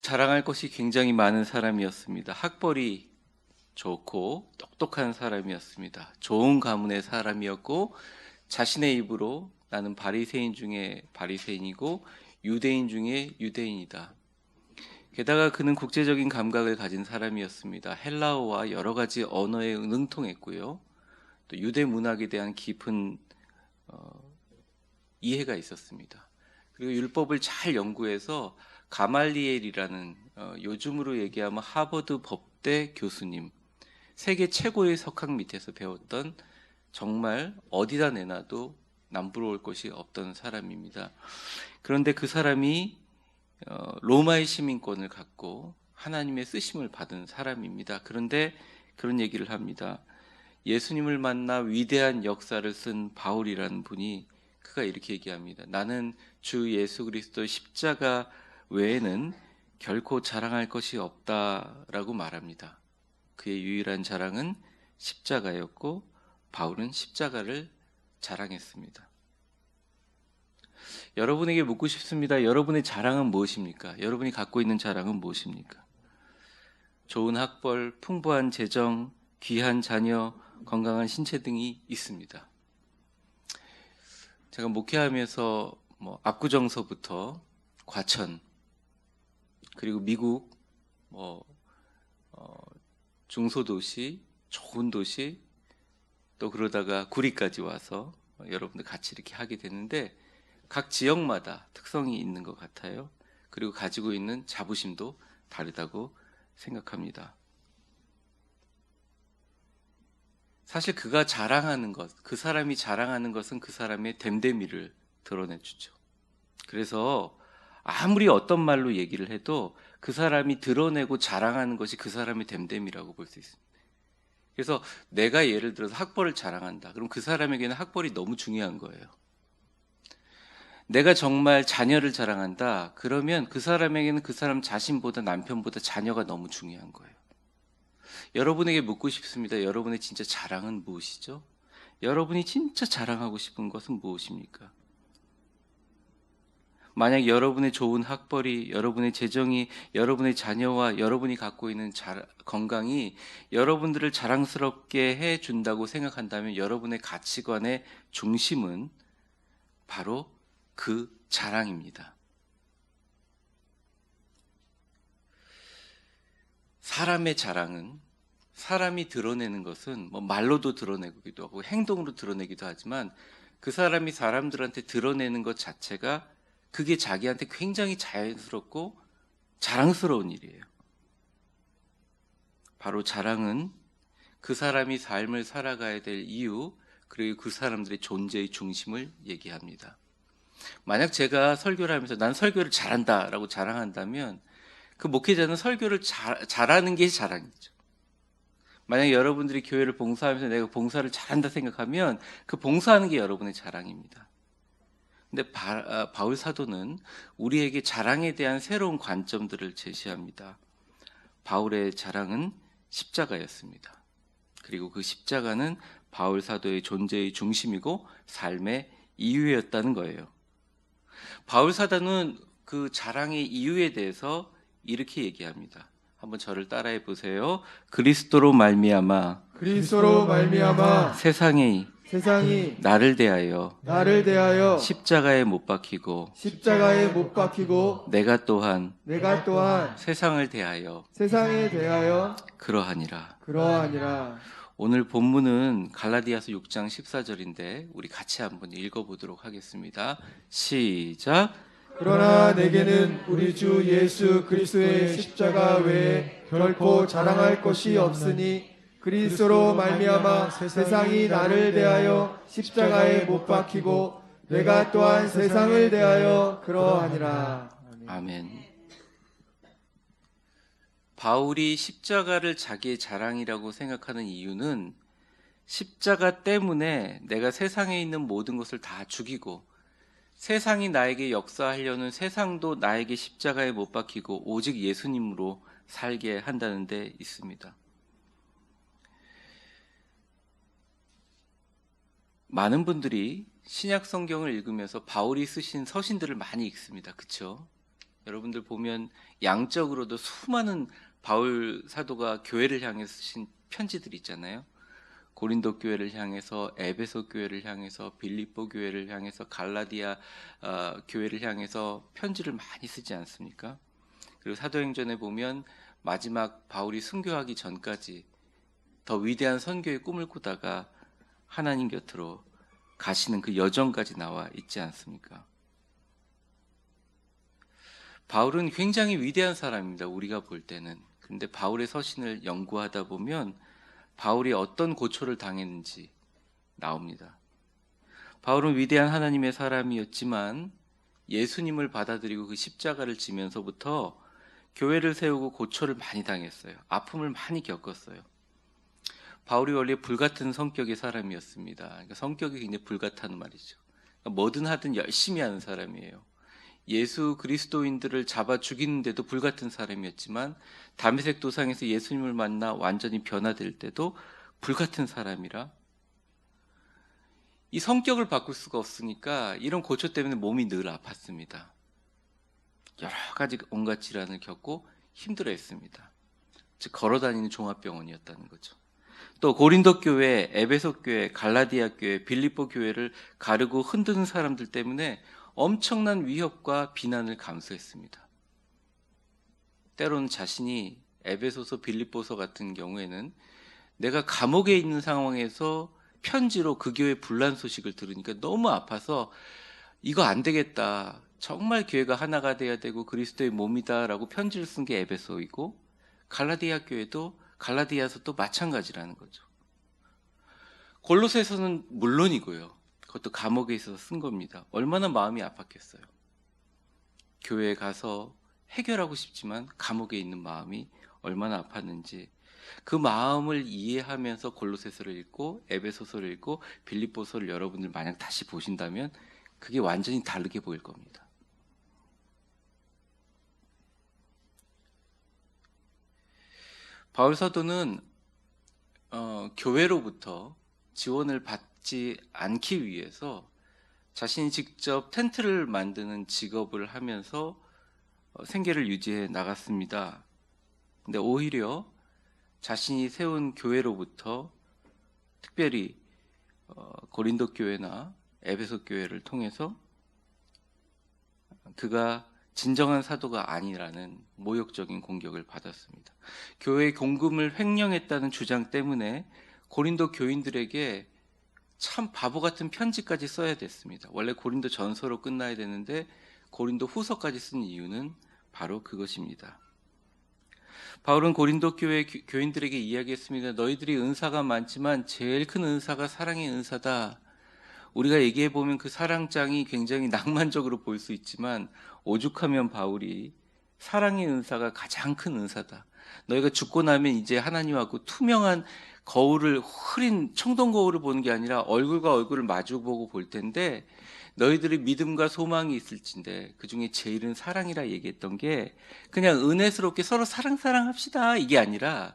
자랑할 것이 굉장히 많은 사람이었습니다. 학벌이 좋고 똑똑한 사람이었습니다. 좋은 가문의 사람이었고 자신의 입으로 나는 바리새인 중에 바리새인이고 유대인 중에 유대인이다. 게다가 그는 국제적인 감각을 가진 사람이었습니다. 헬라어와 여러 가지 언어에 능통했고요. 또 유대 문학에 대한 깊은 이해가 있었습니다. 그리고 율법을 잘 연구해서 가말리엘이라는 요즘으로 얘기하면 하버드 법대 교수님, 세계 최고의 석학 밑에서 배웠던 정말 어디다 내놔도 남부러울 것이 없던 사람입니다. 그런데 그 사람이 로마의 시민권을 갖고 하나님의 쓰심을 받은 사람입니다. 그런데 그런 얘기를 합니다. 예수님을 만나 위대한 역사를 쓴 바울이라는 분이 그가 이렇게 얘기합니다. 나는 주 예수 그리스도의 십자가 외에는 결코 자랑할 것이 없다라고 말합니다. 그의 유일한 자랑은 십자가였고 바울은 십자가를 자랑했습니다. 여러분에게 묻고 싶습니다. 여러분의 자랑은 무엇입니까? 여러분이 갖고 있는 자랑은 무엇입니까? 좋은 학벌, 풍부한 재정, 귀한 자녀, 건강한 신체 등이 있습니다. 제가 목회하면서 압구정서부터 과천, 그리고 미국 중소도시, 좋은 도시, 또 그러다가 구리까지 와서 여러분들 같이 이렇게 하게 되는데 각 지역마다 특성이 있는 것 같아요. 그리고 가지고 있는 자부심도 다르다고 생각합니다. 사실 그가 자랑하는 것, 그 사람이 자랑하는 것은 그 사람의 됨됨이를 드러내주죠. 그래서 아무리 어떤 말로 얘기를 해도 그 사람이 드러내고 자랑하는 것이 그 사람의 됨됨이라고 볼 수 있습니다. 그래서 내가 예를 들어서 학벌을 자랑한다. 그럼 그 사람에게는 학벌이 너무 중요한 거예요. 내가 정말 자녀를 자랑한다. 그러면 그 사람에게는 그 사람 자신보다 남편보다 자녀가 너무 중요한 거예요. 여러분에게 묻고 싶습니다. 여러분의 진짜 자랑은 무엇이죠? 여러분이 진짜 자랑하고 싶은 것은 무엇입니까? 만약 여러분의 좋은 학벌이, 여러분의 재정이, 여러분의 자녀와 여러분이 갖고 있는 건강이 여러분들을 자랑스럽게 해준다고 생각한다면 여러분의 가치관의 중심은 바로 그 자랑입니다. 사람의 자랑은 사람이 드러내는 것은 말로도 드러내기도 하고 행동으로 드러내기도 하지만 그 사람이 사람들한테 드러내는 것 자체가 그게 자기한테 굉장히 자연스럽고 자랑스러운 일이에요. 바로 자랑은 그 사람이 삶을 살아가야 될 이유, 그리고 그 사람들의 존재의 중심을 얘기합니다. 만약 제가 설교를 하면서 난 설교를 잘한다 라고 자랑한다면 그 목회자는 설교를 잘하는 게 자랑이죠. 만약 여러분들이 교회를 봉사하면서 내가 봉사를 잘한다 생각하면 그 봉사하는 게 여러분의 자랑입니다. 근데 바울 사도는 우리에게 자랑에 대한 새로운 관점들을 제시합니다. 바울의 자랑은 십자가였습니다. 그리고 그 십자가는 바울 사도의 존재의 중심이고 삶의 이유였다는 거예요. 바울 사도는 그 자랑의 이유에 대해서 이렇게 얘기합니다. 한번 저를 따라해 보세요. 그리스도로 말미암아 세상이 나를 대하여 십자가에 못 박히고 내가 또한 세상을 대하여 그러하니라. 오늘 본문은 갈라디아서 6장 14절인데 우리 같이 한번 읽어보도록 하겠습니다. 시작. 그러나 내게는 우리 주 예수 그리스도의 십자가 외에 결코 자랑할 것이 없으니 그리스도로 말미암아 세상이 나를 대하여 십자가에 못 박히고 내가 또한 세상을 대하여 그러하니라. 아멘. 바울이 십자가를 자기의 자랑이라고 생각하는 이유는 십자가 때문에 내가 세상에 있는 모든 것을 다 죽이고 세상이 나에게 역사하려는 세상도 나에게 십자가에 못 박히고 오직 예수님으로 살게 한다는 데 있습니다. 많은 분들이 신약 성경을 읽으면서 바울이 쓰신 서신들을 많이 읽습니다. 그렇죠? 여러분들 보면 양적으로도 수많은 바울 사도가 교회를 향해서 쓰신 편지들이 있잖아요. 고린도 교회를 향해서, 에베소 교회를 향해서, 빌립보 교회를 향해서, 갈라디아 교회를 향해서 편지를 많이 쓰지 않습니까? 그리고 사도행전에 보면 마지막 바울이 순교하기 전까지 더 위대한 선교의 꿈을 꾸다가 하나님 곁으로 가시는 그 여정까지 나와 있지 않습니까? 바울은 굉장히 위대한 사람입니다. 우리가 볼 때는. 근데 바울의 서신을 연구하다 보면 바울이 어떤 고초를 당했는지 나옵니다. 바울은 위대한 하나님의 사람이었지만 예수님을 받아들이고 그 십자가를 지면서부터 교회를 세우고 고초를 많이 당했어요. 아픔을 많이 겪었어요. 바울이 원래 불같은 성격의 사람이었습니다. 그러니까 성격이 굉장히 불같다는 말이죠. 그러니까 뭐든 하든 열심히 하는 사람이에요. 예수 그리스도인들을 잡아 죽이는데도 불같은 사람이었지만 다메섹 도상에서 예수님을 만나 완전히 변화될 때도 불같은 사람이라 이 성격을 바꿀 수가 없으니까 이런 고초 때문에 몸이 늘 아팠습니다. 여러 가지 온갖 질환을 겪고 힘들어했습니다. 즉 걸어다니는 종합병원이었다는 거죠. 또 고린도 교회, 에베소 교회, 갈라디아 교회, 빌립보 교회를 가르고 흔드는 사람들 때문에 엄청난 위협과 비난을 감수했습니다. 때로는 자신이 에베소서, 빌립보서 같은 경우에는 내가 감옥에 있는 상황에서 편지로 그 교회 분란 소식을 들으니까 너무 아파서 이거 안 되겠다. 정말 교회가 하나가 돼야 되고 그리스도의 몸이다라고 편지를 쓴 게 에베소이고 갈라디아 교회도 갈라디아서도 마찬가지라는 거죠. 골로새서는 물론이고요. 그것도 감옥에 있어서 쓴 겁니다. 얼마나 마음이 아팠겠어요. 교회에 가서 해결하고 싶지만 감옥에 있는 마음이 얼마나 아팠는지 그 마음을 이해하면서 골로새서를 읽고 에베소서를 읽고 빌립보서를 여러분들 만약 다시 보신다면 그게 완전히 다르게 보일 겁니다. 바울 사도는 교회로부터 지원을 받지 않기 위해서 자신이 직접 텐트를 만드는 직업을 하면서 생계를 유지해 나갔습니다. 근데 오히려 자신이 세운 교회로부터 특별히 고린도 교회나 에베소 교회를 통해서 그가 진정한 사도가 아니라는 모욕적인 공격을 받았습니다. 교회의 공금을 횡령했다는 주장 때문에 고린도 교인들에게 참 바보 같은 편지까지 써야 됐습니다. 원래 고린도 전서로 끝나야 되는데 고린도 후서까지 쓴 이유는 바로 그것입니다. 바울은 고린도 교회 교인들에게 이야기했습니다. 너희들이 은사가 많지만 제일 큰 은사가 사랑의 은사다. 우리가 얘기해보면 그 사랑장이 굉장히 낭만적으로 보일 수 있지만 오죽하면 바울이 사랑의 은사가 가장 큰 은사다. 너희가 죽고 나면 이제 하나님하고 투명한 거울을 흐린 청동 거울을 보는 게 아니라 얼굴과 얼굴을 마주보고 볼 텐데 너희들이 믿음과 소망이 있을진데 그중에 제일은 사랑이라 얘기했던 게 그냥 은혜스럽게 서로 사랑합시다 이게 아니라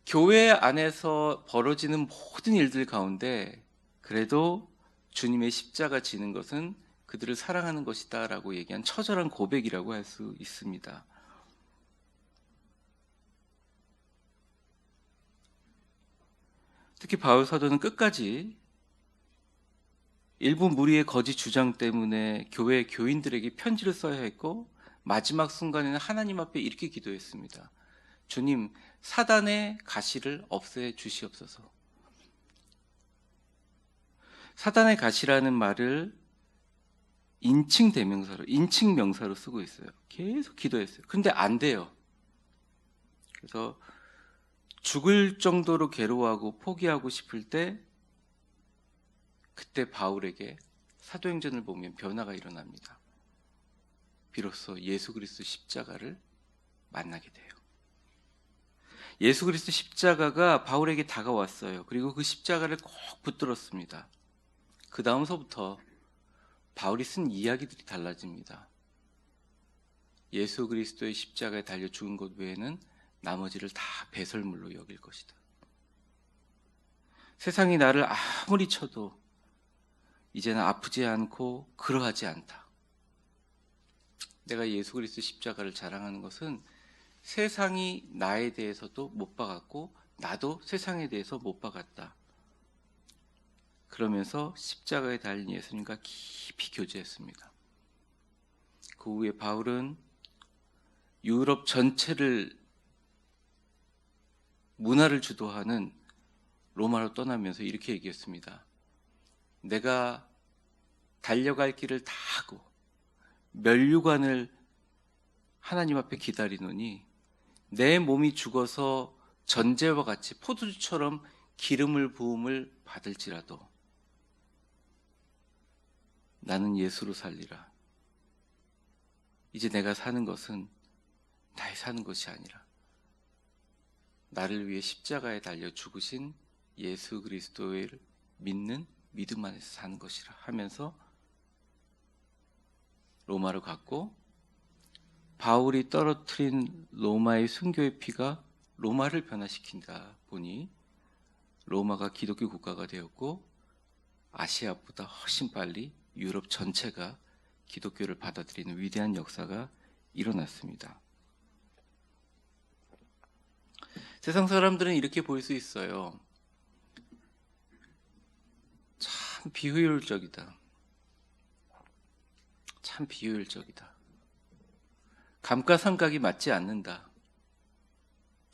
교회 안에서 벌어지는 모든 일들 가운데 그래도 주님의 십자가 지는 것은 그들을 사랑하는 것이다 라고 얘기한 처절한 고백이라고 할 수 있습니다. 특히 바울 사도는 끝까지 일부 무리의 거짓 주장 때문에 교회 교인들에게 편지를 써야 했고 마지막 순간에는 하나님 앞에 이렇게 기도했습니다. 주님, 사단의 가시를 없애 주시옵소서. 사단의 가시라는 말을 인칭 대명사로, 인칭 명사로 쓰고 있어요. 계속 기도했어요. 근데 안 돼요. 그래서 죽을 정도로 괴로워하고 포기하고 싶을 때 그때 바울에게 사도행전을 보면 변화가 일어납니다. 비로소 예수 그리스도 십자가를 만나게 돼요. 예수 그리스도 십자가가 바울에게 다가왔어요. 그리고 그 십자가를 꼭 붙들었습니다. 그 다음서부터 바울이 쓴 이야기들이 달라집니다. 예수 그리스도의 십자가에 달려 죽은 것 외에는 나머지를 다 배설물로 여길 것이다. 세상이 나를 아무리 쳐도 이제는 아프지 않고 그러하지 않다. 내가 예수 그리스도 십자가를 자랑하는 것은 세상이 나에 대해서도 못 박았고 나도 세상에 대해서 못 박았다. 그러면서 십자가에 달린 예수님과 깊이 교제했습니다. 그 후에 바울은 유럽 전체를 문화를 주도하는 로마로 떠나면서 이렇게 얘기했습니다. 내가 달려갈 길을 다 하고 면류관을 하나님 앞에 기다리노니 내 몸이 죽어서 전제와 같이 포도주처럼 기름을 부음을 받을지라도 나는 예수로 살리라. 이제 내가 사는 것은 나의 사는 것이 아니라 나를 위해 십자가에 달려 죽으신 예수 그리스도를 믿는 믿음 안에서 사는 것이라 하면서 로마로 갔고, 바울이 떨어뜨린 로마의 순교의 피가 로마를 변화시킨다 보니 로마가 기독교 국가가 되었고, 아시아보다 훨씬 빨리 유럽 전체가 기독교를 받아들이는 위대한 역사가 일어났습니다. 세상 사람들은 이렇게 볼 수 있어요. 참 비효율적이다. 참 비효율적이다. 감가상각이 맞지 않는다.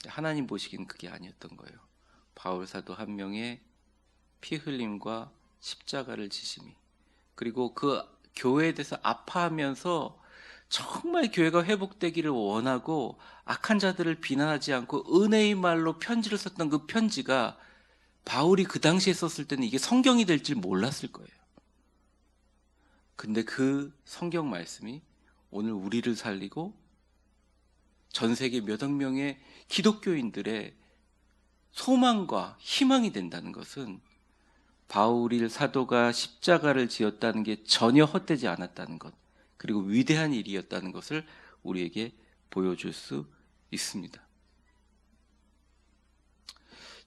하나님 보시기엔 그게 아니었던 거예요. 바울 사도 한 명의 피 흘림과 십자가를 지심이, 그리고 그 교회에 대해서 아파하면서 정말 교회가 회복되기를 원하고 악한 자들을 비난하지 않고 은혜의 말로 편지를 썼던 그 편지가 바울이 그 당시에 썼을 때는 이게 성경이 될 줄 몰랐을 거예요. 근데 그 성경 말씀이 오늘 우리를 살리고 전 세계 몇억 명의 기독교인들의 소망과 희망이 된다는 것은 바울이 사도가 십자가를 지었다는 게 전혀 헛되지 않았다는 것, 그리고 위대한 일이었다는 것을 우리에게 보여줄 수 있습니다.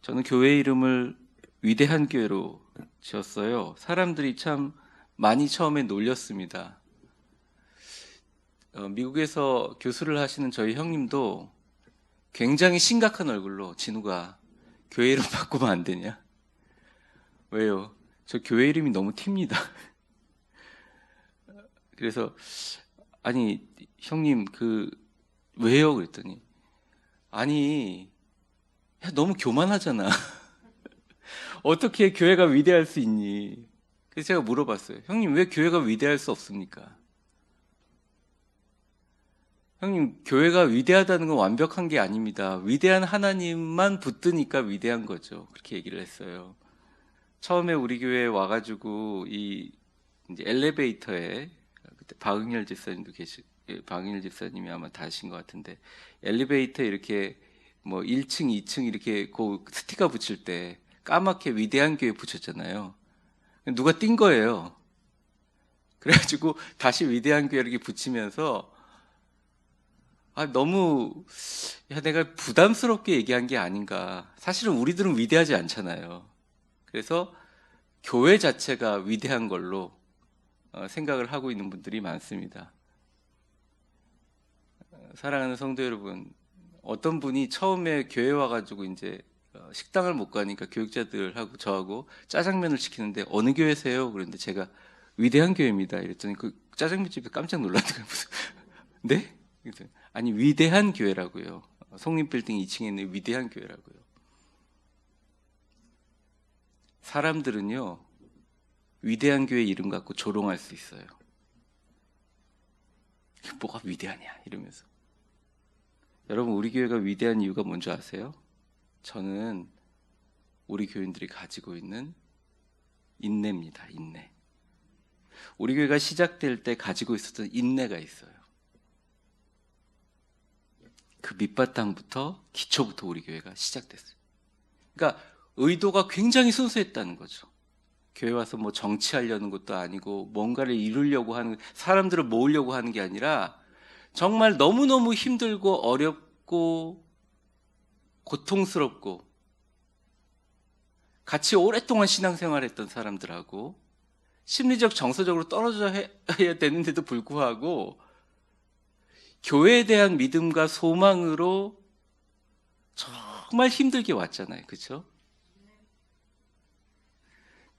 저는 교회 이름을 위대한 교회로 지었어요. 사람들이 참 많이 처음에 놀렸습니다. 미국에서 교수를 하시는 저희 형님도 굉장히 심각한 얼굴로, 진우가 교회 이름 바꾸면 안 되냐? 왜요? 저 교회 이름이 너무 튑니다. 그래서 아니 형님 왜요? 그랬더니 아니 야, 너무 교만하잖아. 어떻게 교회가 위대할 수 있니? 그래서 제가 물어봤어요. 형님 왜 교회가 위대할 수 없습니까? 형님 교회가 위대하다는 건 완벽한 게 아닙니다. 위대한 하나님만 붙드니까 위대한 거죠. 그렇게 얘기를 했어요. 처음에 우리 교회에 와가지고 이제 엘리베이터에 그때 박응열 집사님도 박응열 집사님이 아마 다신 것 같은데, 엘리베이터에 이렇게 뭐 1층, 2층 이렇게 그 스티커 붙일 때 까맣게 위대한 교회 붙였잖아요. 누가 띈 거예요. 그래가지고 다시 위대한 교회 이렇게 붙이면서 너무 내가 부담스럽게 얘기한 게 아닌가. 사실은 우리들은 위대하지 않잖아요. 그래서 교회 자체가 위대한 걸로 생각을 하고 있는 분들이 많습니다. 사랑하는 성도 여러분, 어떤 분이 처음에 교회 와가지고 이제 식당을 못 가니까 교육자들하고 저하고 짜장면을 시키는데 어느 교회세요? 그런데 제가 위대한 교회입니다. 이랬더니 그 짜장면집에 깜짝 놀라더라고요. 네? 아니 위대한 교회라고요. 송림빌딩 2층에 있는 위대한 교회라고요. 사람들은요 위대한 교회 이름 갖고 조롱할 수 있어요. 뭐가 위대하냐 이러면서. 여러분, 우리 교회가 위대한 이유가 뭔지 아세요? 저는 우리 교인들이 가지고 있는 인내입니다. 인내. 우리 교회가 시작될 때 가지고 있었던 인내가 있어요. 그 밑바탕부터, 기초부터 우리 교회가 시작됐어요. 그러니까 의도가 굉장히 순수했다는 거죠. 교회 와서 뭐 정치하려는 것도 아니고 뭔가를 이루려고 하는, 사람들을 모으려고 하는 게 아니라 정말 너무너무 힘들고 어렵고 고통스럽고 같이 오랫동안 신앙생활했던 사람들하고 심리적 정서적으로 떨어져 해야 되는데도 불구하고 교회에 대한 믿음과 소망으로 정말 힘들게 왔잖아요. 그렇죠?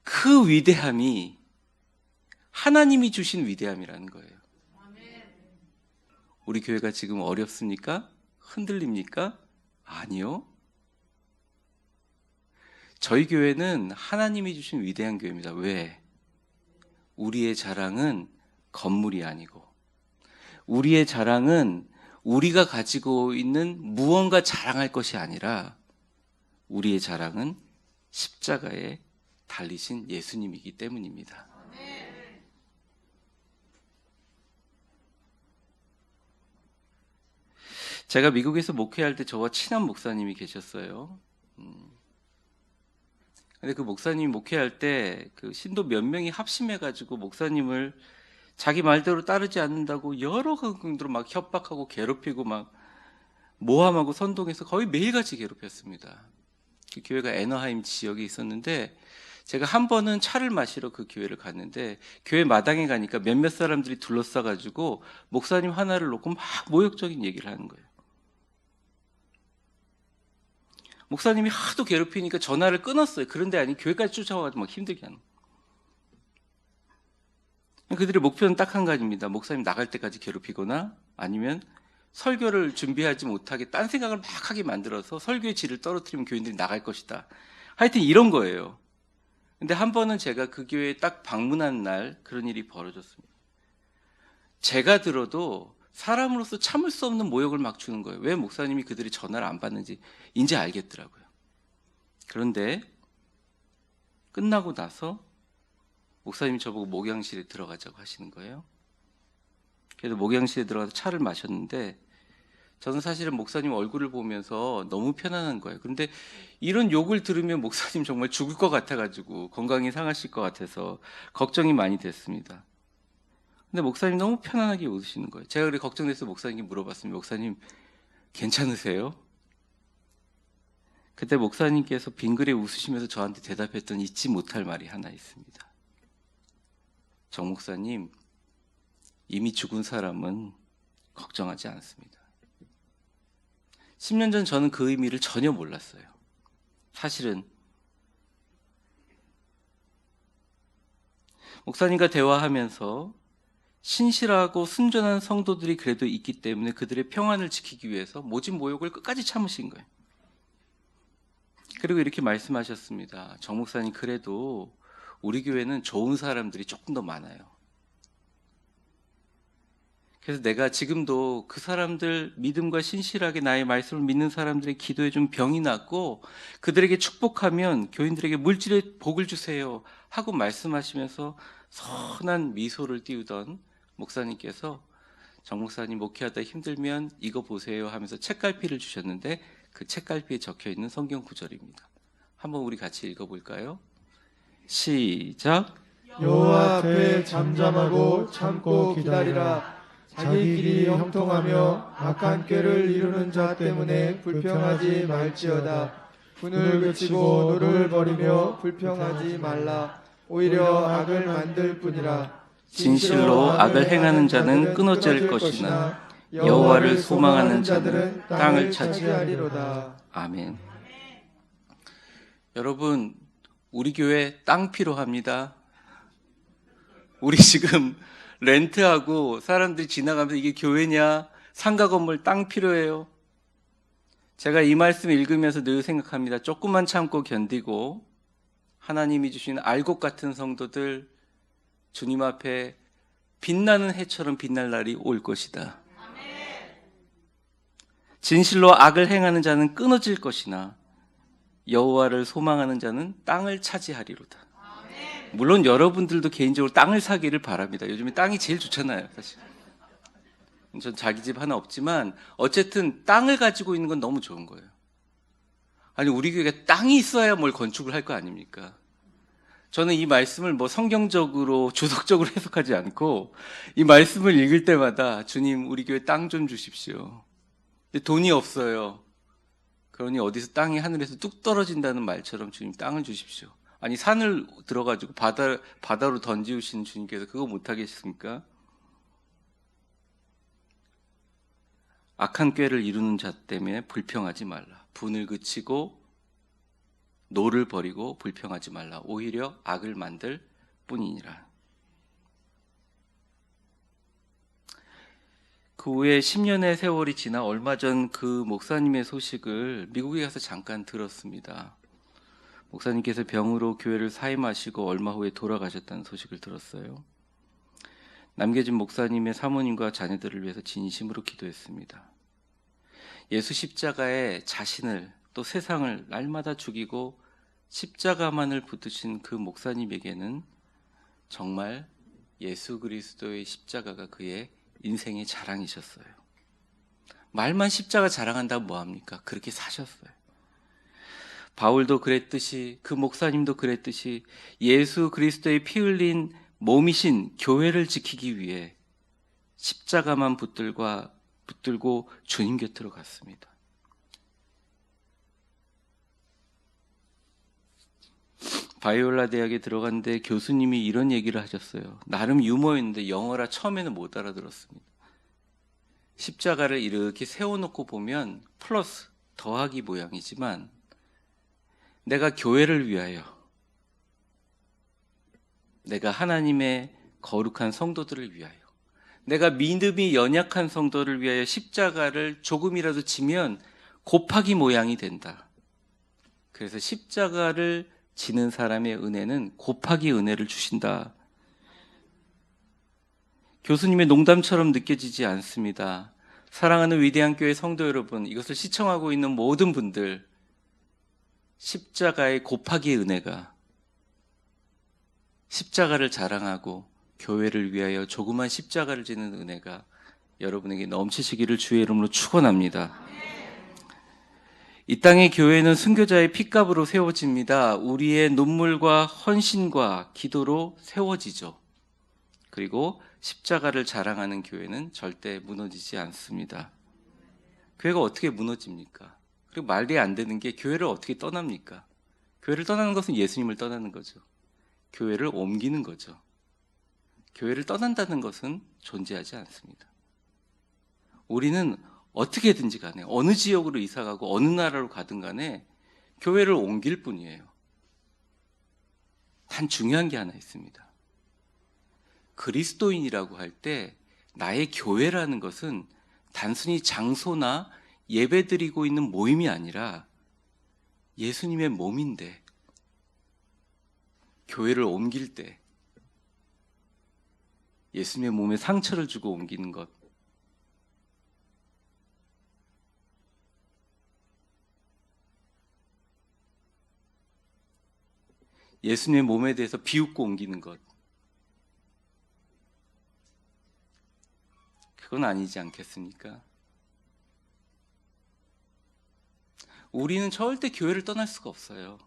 그 위대함이 하나님이 주신 위대함이라는 거예요. 우리 교회가 지금 어렵습니까? 흔들립니까? 아니요. 저희 교회는 하나님이 주신 위대한 교회입니다. 왜? 우리의 자랑은 건물이 아니고, 우리의 자랑은 우리가 가지고 있는 무언가 자랑할 것이 아니라, 우리의 자랑은 십자가에 달리신 예수님이기 때문입니다. 제가 미국에서 목회할 때 저와 친한 목사님이 계셨어요. 근데 그 목사님이 목회할 때 그 신도 몇 명이 합심해가지고 목사님을 자기 말대로 따르지 않는다고 여러 강경으로 막 협박하고 괴롭히고 막 모함하고 선동해서 거의 매일같이 괴롭혔습니다. 그 교회가 애너하임 지역에 있었는데 제가 한 번은 차를 마시러 그 교회를 갔는데 교회 마당에 가니까 몇몇 사람들이 둘러싸가지고 목사님 하나를 놓고 막 모욕적인 얘기를 하는 거예요. 목사님이 하도 괴롭히니까 전화를 끊었어요. 그런데 아니 교회까지 쫓아와가지고 막 힘들게 하는 거예요. 그들의 목표는 딱 한 가지입니다. 목사님 나갈 때까지 괴롭히거나 아니면 설교를 준비하지 못하게 딴 생각을 막 하게 만들어서 설교의 질을 떨어뜨리면 교인들이 나갈 것이다. 하여튼 이런 거예요. 근데 한 번은 제가 그 교회에 딱 방문한 날 그런 일이 벌어졌습니다. 제가 들어도 사람으로서 참을 수 없는 모욕을 막 주는 거예요. 왜 목사님이 그들이 전화를 안 받는지 이제 알겠더라고요. 그런데 끝나고 나서 목사님이 저보고 목양실에 들어가자고 하시는 거예요. 그래서 목양실에 들어가서 차를 마셨는데 저는 사실은 목사님 얼굴을 보면서 너무 편안한 거예요. 그런데 이런 욕을 들으면 목사님 정말 죽을 것 같아가지고 건강이 상하실 것 같아서 걱정이 많이 됐습니다. 근데 목사님 너무 편안하게 웃으시는 거예요. 제가 그래 걱정돼서 목사님께 물어봤습니다. 목사님 괜찮으세요? 그때 목사님께서 빙그레 웃으시면서 저한테 대답했던 잊지 못할 말이 하나 있습니다. 정 목사님, 이미 죽은 사람은 걱정하지 않습니다. 10년 전 저는 그 의미를 전혀 몰랐어요. 사실은 목사님과 대화하면서 신실하고 순전한 성도들이 그래도 있기 때문에 그들의 평안을 지키기 위해서 모진 모욕을 끝까지 참으신 거예요. 그리고 이렇게 말씀하셨습니다. 정 목사님, 그래도 우리 교회는 좋은 사람들이 조금 더 많아요. 그래서 내가 지금도 그 사람들 믿음과 신실하게 나의 말씀을 믿는 사람들의 기도에 좀 병이 났고 그들에게 축복하면 교인들에게 물질의 복을 주세요 하고 말씀하시면서 선한 미소를 띄우던 목사님께서 정 목사님 목회하다 힘들면 이거 보세요 하면서 책갈피를 주셨는데 그 책갈피에 적혀있는 성경 구절입니다. 한번 우리 같이 읽어볼까요? 시작. 여호와 앞에 잠잠하고 참고 기다리라. 자기 길이 형통하며 악한 꾀를 이루는 자 때문에 불평하지 말지어다. 분을 그치고 노를 버리며 불평하지 말라. 오히려 악을 만들 뿐이라. 진실로 악을 행하는 자는 끊어질 것이나 여호와를 소망하는 자는 땅을 차지하리로다. 아멘. 여러분, 우리 교회 땅 필요합니다. 우리 지금 렌트하고 사람들이 지나가면서 이게 교회냐, 상가 건물 땅 필요해요. 제가 이 말씀 읽으면서 늘 생각합니다. 조금만 참고 견디고 하나님이 주신 알곡 같은 성도들 주님 앞에 빛나는 해처럼 빛날 날이 올 것이다. 진실로 악을 행하는 자는 끊어질 것이나 여호와를 소망하는 자는 땅을 차지하리로다. 물론 여러분들도 개인적으로 땅을 사기를 바랍니다. 요즘에 땅이 제일 좋잖아요, 사실. 전 자기 집 하나 없지만 어쨌든 땅을 가지고 있는 건 너무 좋은 거예요. 아니 우리 교회가 땅이 있어야 뭘 건축을 할 거 아닙니까? 저는 이 말씀을 뭐 성경적으로 주석적으로 해석하지 않고 이 말씀을 읽을 때마다 주님 우리 교회 땅 좀 주십시오. 근데 돈이 없어요. 그러니 어디서 땅이 하늘에서 뚝 떨어진다는 말처럼 주님 땅을 주십시오. 아니 산을 들어가지고 바다로 던지우신 주님께서 그거 못하겠습니까? 악한 꾀를 이루는 자 때문에 불평하지 말라. 분을 그치고 노를 버리고 불평하지 말라. 오히려 악을 만들 뿐이니라. 그 후에 10년의 세월이 지나 얼마 전 그 목사님의 소식을 미국에 가서 잠깐 들었습니다. 목사님께서 병으로 교회를 사임하시고 얼마 후에 돌아가셨다는 소식을 들었어요. 남겨진 목사님의 사모님과 자녀들을 위해서 진심으로 기도했습니다. 예수 십자가에 자신을 또 세상을 날마다 죽이고 십자가만을 붙드신 그 목사님에게는 정말 예수 그리스도의 십자가가 그의 인생의 자랑이셨어요. 말만 십자가 자랑한다면 뭐합니까? 그렇게 사셨어요. 바울도 그랬듯이, 그 목사님도 그랬듯이 예수 그리스도의 피 흘린 몸이신 교회를 지키기 위해 십자가만 붙들고 주님 곁으로 갔습니다. 바이올라 대학에 들어갔는데 교수님이 이런 얘기를 하셨어요. 나름 유머였는데 영어라 처음에는 못 알아들었습니다. 십자가를 이렇게 세워놓고 보면 플러스 더하기 모양이지만 내가 교회를 위하여, 내가 하나님의 거룩한 성도들을 위하여, 내가 믿음이 연약한 성도를 위하여 십자가를 조금이라도 지면 곱하기 모양이 된다. 그래서 십자가를 지는 사람의 은혜는 곱하기 은혜를 주신다. 교수님의 농담처럼 느껴지지 않습니다. 사랑하는 위대한 교회 성도 여러분, 이것을 시청하고 있는 모든 분들, 십자가의 곱하기 은혜가, 십자가를 자랑하고 교회를 위하여 조그만 십자가를 지는 은혜가 여러분에게 넘치시기를 주의 이름으로 축원합니다. 이 땅의 교회는 순교자의 핏값으로 세워집니다. 우리의 눈물과 헌신과 기도로 세워지죠. 그리고 십자가를 자랑하는 교회는 절대 무너지지 않습니다. 교회가 어떻게 무너집니까? 그리고 말이 안 되는 게 교회를 어떻게 떠납니까? 교회를 떠나는 것은 예수님을 떠나는 거죠. 교회를 옮기는 거죠. 교회를 떠난다는 것은 존재하지 않습니다. 우리는 어떻게든지 간에 어느 지역으로 이사가고 어느 나라로 가든 간에 교회를 옮길 뿐이에요. 단 중요한 게 하나 있습니다. 그리스도인이라고 할 때 나의 교회라는 것은 단순히 장소나 예배드리고 있는 모임이 아니라 예수님의 몸인데, 교회를 옮길 때 예수님의 몸에 상처를 주고 옮기는 것, 예수님의 몸에 대해서 비웃고 옮기는 것, 그건 아니지 않겠습니까? 우리는 절대 교회를 떠날 수가 없어요.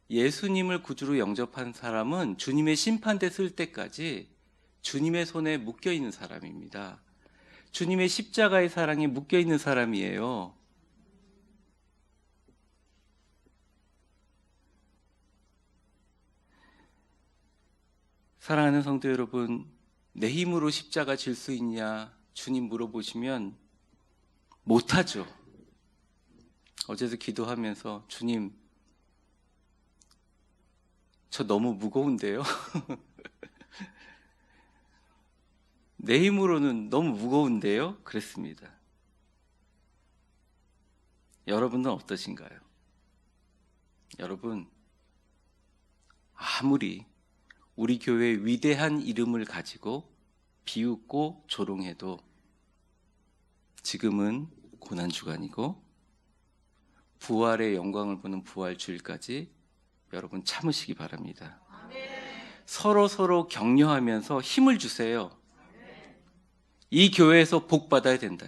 예수님을 구주로 영접한 사람은 주님의 심판대 쓸 때까지 주님의 손에 묶여있는 사람입니다. 주님의 십자가의 사랑에 묶여있는 사람이에요. 사랑하는 성도 여러분, 내 힘으로 십자가 질 수 있냐 주님 물어보시면 못하죠. 어제도 기도하면서 주님, 저 너무 무거운데요? 내 힘으로는 너무 무거운데요? 그랬습니다. 여러분은 어떠신가요? 여러분, 아무리 우리 교회의 위대한 이름을 가지고 비웃고 조롱해도 지금은 고난주간이고 부활의 영광을 보는 부활주일까지 여러분 참으시기 바랍니다. 서로 격려하면서 힘을 주세요. 이 교회에서 복 받아야 된다.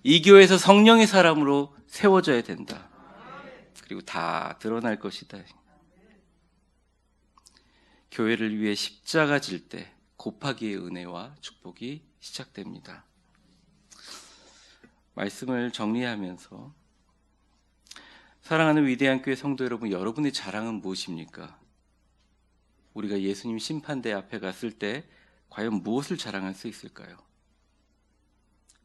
이 교회에서 성령의 사람으로 세워져야 된다. 그리고 다 드러날 것이다. 교회를 위해 십자가 질 때 곱하기의 은혜와 축복이 시작됩니다. 말씀을 정리하면서, 사랑하는 위대한 교회 성도 여러분, 여러분의 자랑은 무엇입니까? 우리가 예수님 심판대 앞에 갔을 때 과연 무엇을 자랑할 수 있을까요?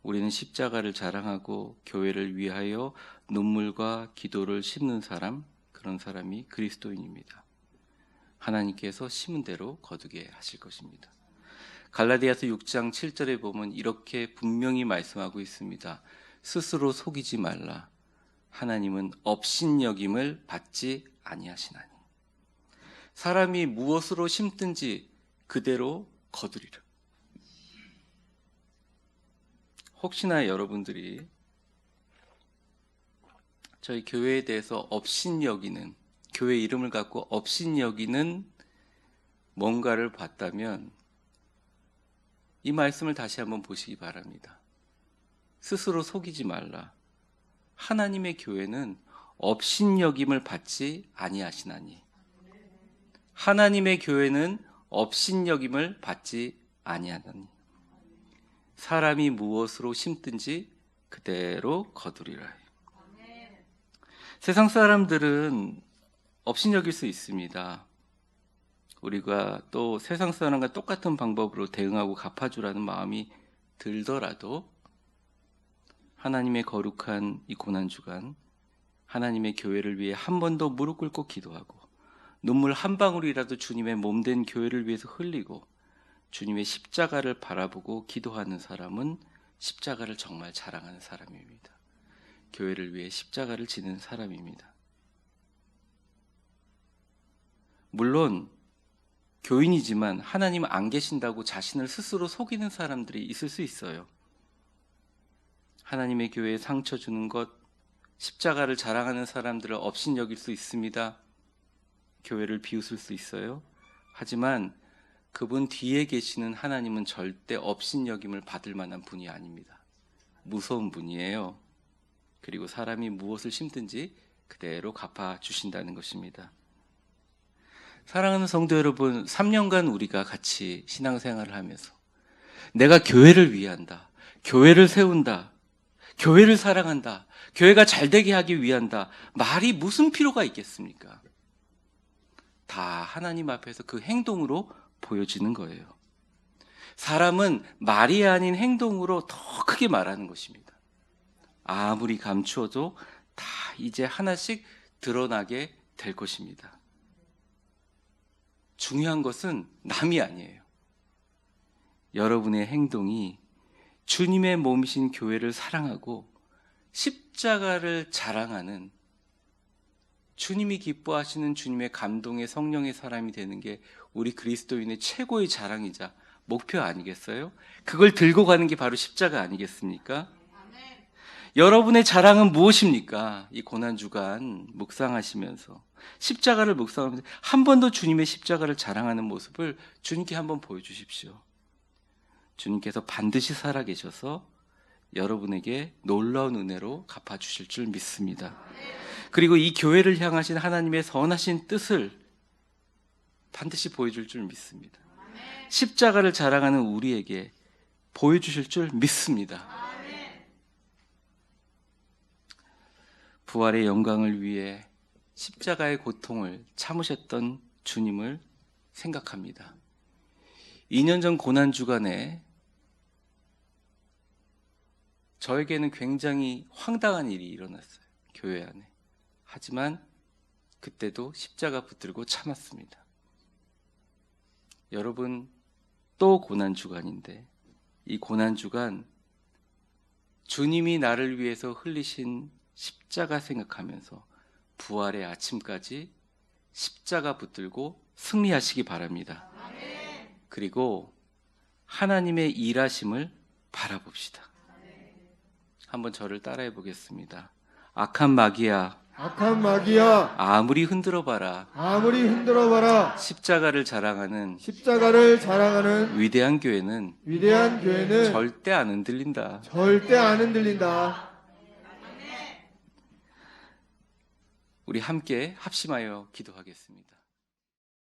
우리는 십자가를 자랑하고 교회를 위하여 눈물과 기도를 심는 사람, 그런 사람이 그리스도인입니다. 하나님께서 심은 대로 거두게 하실 것입니다. 갈라디아서 6장 7절에 보면 이렇게 분명히 말씀하고 있습니다. 스스로 속이지 말라. 하나님은 업신여김을 받지 아니하시나니. 사람이 무엇으로 심든지 그대로 거두리라. 혹시나 여러분들이 저희 교회에 대해서 업신여기는, 교회 이름을 갖고 업신여기는 뭔가를 봤다면 이 말씀을 다시 한번 보시기 바랍니다. 스스로 속이지 말라. 하나님의 교회는 업신여김을 받지 아니하시나니. 하나님의 교회는 업신여김을 받지 아니하나니. 사람이 무엇으로 심든지 그대로 거두리라. 세상 사람들은 업신여길 수 있습니다. 우리가 또 세상 사람과 똑같은 방법으로 대응하고 갚아주라는 마음이 들더라도 하나님의 거룩한 이 고난주간, 하나님의 교회를 위해 한 번 더 무릎 꿇고 기도하고 눈물 한 방울이라도 주님의 몸된 교회를 위해서 흘리고 주님의 십자가를 바라보고 기도하는 사람은 십자가를 정말 자랑하는 사람입니다. 교회를 위해 십자가를 지는 사람입니다. 물론 교인이지만 하나님 안 계신다고 자신을 스스로 속이는 사람들이 있을 수 있어요. 하나님의 교회에 상처 주는 것, 십자가를 자랑하는 사람들을 업신여길 수 있습니다. 교회를 비웃을 수 있어요. 하지만 그분 뒤에 계시는 하나님은 절대 업신여김을 받을 만한 분이 아닙니다. 무서운 분이에요. 그리고 사람이 무엇을 심든지 그대로 갚아주신다는 것입니다. 사랑하는 성도 여러분, 3년간 우리가 같이 신앙생활을 하면서 내가 교회를 위한다, 교회를 세운다, 교회를 사랑한다, 교회가 잘되게 하기 위한다, 말이 무슨 필요가 있겠습니까? 다 하나님 앞에서 그 행동으로 보여지는 거예요. 사람은 말이 아닌 행동으로 더 크게 말하는 것입니다. 아무리 감추어도 다 이제 하나씩 드러나게 될 것입니다. 중요한 것은 남이 아니에요. 여러분의 행동이 주님의 몸이신 교회를 사랑하고 십자가를 자랑하는, 주님이 기뻐하시는 주님의 감동의 성령의 사람이 되는 게 우리 그리스도인의 최고의 자랑이자 목표 아니겠어요? 그걸 들고 가는 게 바로 십자가 아니겠습니까? 여러분의 자랑은 무엇입니까? 이 고난주간 묵상하시면서, 십자가를 묵상하면서 한 번 더 주님의 십자가를 자랑하는 모습을 주님께 한번 보여주십시오. 주님께서 반드시 살아계셔서 여러분에게 놀라운 은혜로 갚아주실 줄 믿습니다. 그리고 이 교회를 향하신 하나님의 선하신 뜻을 반드시 보여줄 줄 믿습니다. 십자가를 자랑하는 우리에게 보여주실 줄 믿습니다. 부활의 영광을 위해 십자가의 고통을 참으셨던 주님을 생각합니다. 2년 전 고난주간에 저에게는 굉장히 황당한 일이 일어났어요. 교회 안에. 하지만 그때도 십자가 붙들고 참았습니다. 여러분, 또 고난주간인데 이 고난주간 주님이 나를 위해서 흘리신 십자가 생각하면서 부활의 아침까지 십자가 붙들고 승리하시기 바랍니다. 그리고 하나님의 일하심을 바라봅시다. 한번 저를 따라해 보겠습니다. 악한 마귀야, 악한 마귀야, 아무리 흔들어봐라, 아무리 흔들어봐라. 십자가를 자랑하는 십자가를 자랑하는 위대한 교회는 위대한 교회는 절대 안 흔들린다. 절대 안 흔들린다. 우리 함께 합심하여 기도하겠습니다.